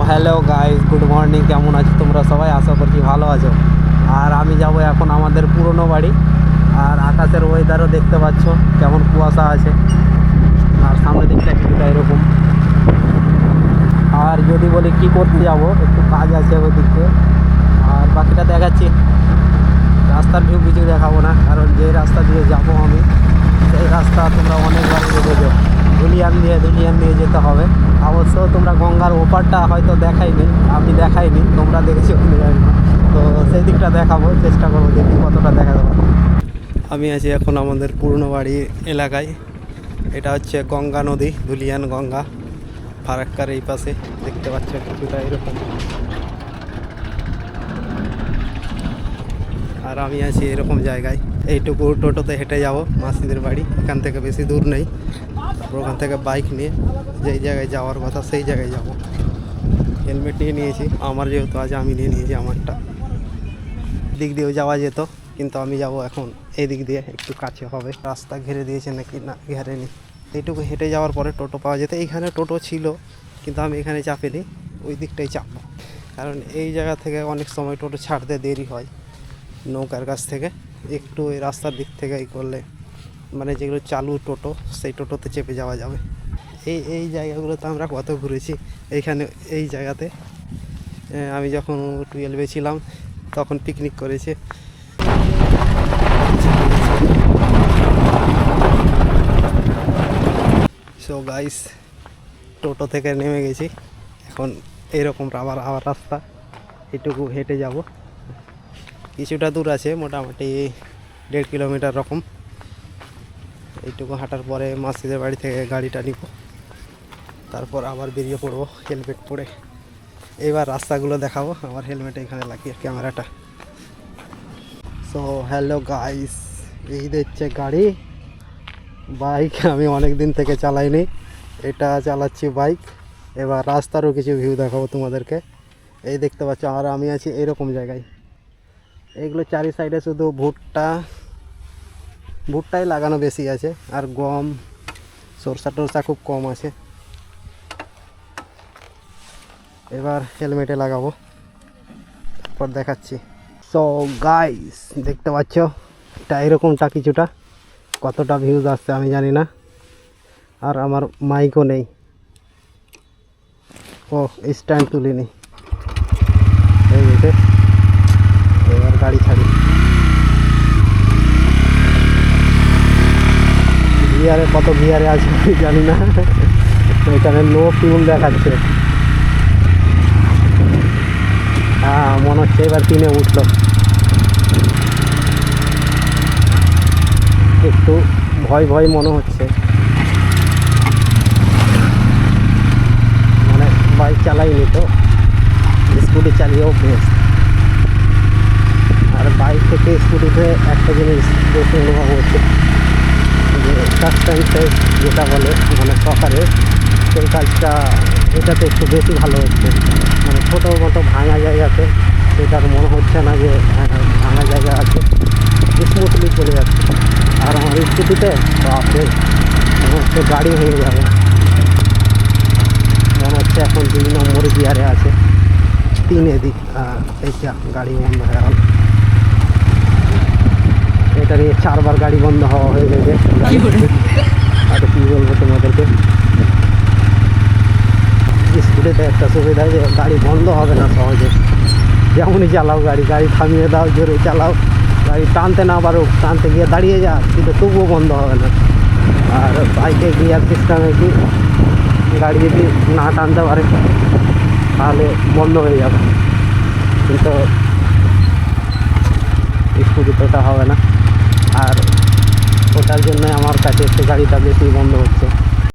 Hello guys, good morning. কেমন আছো তোমরা সবাই? আশা করছি ভালো আছো। আর আমি যাব এখন আমাদের পুরনো বাড়ি। আর আকাশের ওয়েদারও দেখতে পাচ্ছ কেমন কুয়াশা আছে। আর সামনের দিকটা কিছুটা এরকম। আর যদি বলি কি করতে যাব, একটু কাজ আছে ওই দিকে। আর বাকিটা দেখাচ্ছি। রাস্তার ভিউ কিছু দেখাবো না, কারণ যে রাস্তা দিয়ে যাব আমি সেই রাস্তা তোমরা অনেকবার দেখেছো। ধুলিয়ান দিয়ে যেতে হবে। অবশ্য তোমরা গঙ্গার ওপারটা হয়তো দেখাইনি, আমি দেখাইনি, তোমরা দেখেছো কিনে জানি না। তো সেই দিকটা দেখাবো, চেষ্টা করবো দেখি কতটা দেখা যাবে। আমি আছি এখন আমাদের পুরনো বাড়ি এলাকায়। এটা হচ্ছে গঙ্গা নদী, ধুলিয়ান গঙ্গা। ফারাক্কার এই পাশে দেখতে পাচ্ছ কিছুটা এরকম। আর আমি আছি এরকম জায়গায়। এইটুকু টোটোতে হেঁটে যাব মাসিদের বাড়ি। এখান থেকে বেশি দূর নেই। তারপর ওখান থেকে বাইক নিয়ে যেই জায়গায় যাওয়ার কথা সেই জায়গায় যাব। হেলমেট নিয়ে নিয়েছি, আমার যেহেতু আছে আমি নিয়ে নিয়েছি আমারটা। দিক দিয়েও যাওয়া যেত, কিন্তু আমি যাব এখন এই দিক দিয়ে, একটু কাছে হবে। রাস্তা ঘিরে দিয়েছে নাকি না ঘেরেনি। এইটুকু হেঁটে যাওয়ার পরে টোটো পাওয়া যেত। এইখানে টোটো ছিল, কিন্তু আমি এখানে চাপিনি, ওই দিকটাই চাপবো। কারণ এই জায়গা থেকে অনেক সময় টোটো ছাড়তে দেরি হয় নৌকার কাছ থেকে। একটু ওই রাস্তার দিক থেকে এই করলে, মানে যেগুলো চালু টোটো, সেই টোটোতে চেপে যাওয়া যাবে। এই জায়গাগুলোতে আমরা কত ঘুরেছি। এইখানে এই জায়গাতে আমি যখন 12-এ ছিলাম তখন পিকনিক করেছি। সো গাইস, টোটো থেকে নেমে গেছি। এখন এইরকম আবার রাস্তা, এটুকু হেঁটে যাব। কিছুটা দূর আছে, মোটামুটি 1.5 কিলোমিটার রকম। এইটুকু হাঁটার পরে মাসিদের বাড়ি থেকে গাড়িটা নিব, তারপর আবার বেরিয়ে পড়বো হেলমেট পরে। এবার রাস্তাগুলো দেখাবো আমার হেলমেটে এখানে লাগিয়ে ক্যামেরাটা। সো হ্যালো গাইস, এই দেখছে গাড়ি, বাইক আমি অনেক দিন থেকে চালাইনি, এটা চালাচ্ছি বাইক। এবার রাস্তারও কিছু ভিউ দেখাবো তোমাদেরকে। এই দেখতে পাচ্ছ, আর আমি আছি এরকম জায়গায়। এইগুলো চারি সাইডে শুধু ভুট্টাই লাগানো বেশি আছে, আর গম, সরষা টরষা খুব কম আছে। এবার হেলমেটে লাগাবো, তারপর দেখাচ্ছি। সো গাইস, দেখতে পাচ্ছ এটা এরকমটা কিছুটা। কতটা ভিউজ আসছে আমি জানি না। আর আমার মাইকও নেই, ও স্ট্যান্ড তুলিনি। এই গেছে, এবার গাড়ি ছাড়ি। গিয়ারে কত গিয়ারে আছে জানি না, এখানে নো ফিউল দেখাচ্ছে। হ্যাঁ, মনে হচ্ছে এবার 3-এ উঠলো। একটু ভয় মনে হচ্ছে, মানে বাইক চালাইনি তো, স্কুটি চালিয়েও বেশ। আর বাইক থেকে স্কুটিতে একটা জিনিস বেশি অনুভব হচ্ছে, যে সাসপেন্সের যেটা বলে মানে সকারে, সেই কাজটা এটাতে একটু বেশি ভালো হচ্ছে। মানে ছোটো মোটো ভাঙা জায়গাতে সেটার মনে হচ্ছে না যে ভাঙা জায়গা আছে, স্মুথলি চলে যাচ্ছে। আর আমার স্কুটিতে বাপরে, মনে হচ্ছে গাড়ি ভেঙে যাবে। মনে হচ্ছে এখন 2 নম্বর গিয়ারে আছে, 3 এদিক। এইটা গাড়ি বন্ধ হয়ে গেল। এটা নিয়ে 4বার গাড়ি বন্ধ হওয়া হয়ে গেছে। আর কি বলবো তোমাদেরকে, স্কুটিতে একটা সুবিধা যে গাড়ি বন্ধ হবে না সহজে। যেমনই চালাও গাড়ি থামিয়ে দাও, জোরে চালাও, গাড়ি টানতে না পারো, টানতে গিয়ে দাঁড়িয়ে যা, কিন্তু তবুও বন্ধ হবে না। আর বাইকে গিয়ার সিস্টেমে কি, গাড়ি যদি না টানতে পারে তাহলে বন্ধ হয়ে যাবে, কিন্তু স্কুটিতে ওটা হবে না। আর ওটার জন্য আমার কাছে একটু গাড়িটা বেশি বন্ধ হচ্ছে।